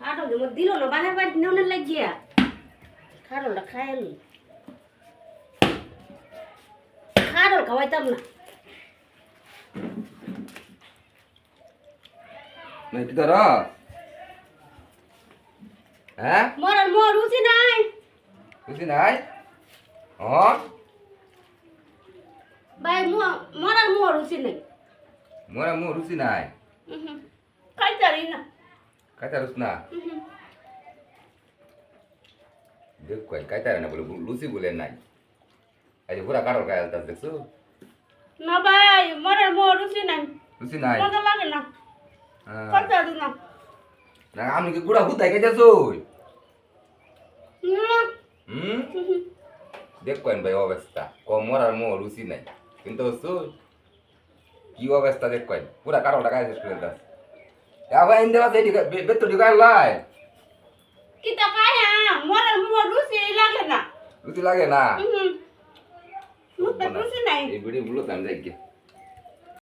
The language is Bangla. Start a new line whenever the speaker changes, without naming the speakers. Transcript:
কারণ দিল না বানার বাড়ি নেওয়ার লাগিয়া কারণটা খাইল কারণ খাওয়াইতাম না
কি ধর হ্যাঁ
মরার মোর রুচি নাই
বুঝি নাই
ভাই মরার মোর রুচি নাই
মোরা মো রুচি নাই
খাইতারি না
কাইতা রুচ না দেখ কই কাইতা না বলে লুচি বলে নাই এই যে পুরা কারোর গায়ে আলতাস দেখছো
না ভাই মরার মোর রুচি নাই
রুচি নাই
মজা লাগে না খাইতারি না
না আমি কি গুড়া হুতাই খাইতেছো দেখ কইন ভাই অবস্থা কম মরার মো রুচি নাই কিন্তু কি অবস্থা দেখ কইন পুরা কারোর গায়ে শেষ করে দাস আবার ইন্দে বাসে বেতো ঢুকাই লাই
কিতা খায়া মরার মোর রুচি লাগে না
রুচি লাগে না
মুখ রুচি নাই
এই ভিডিও গুলো আমি যাই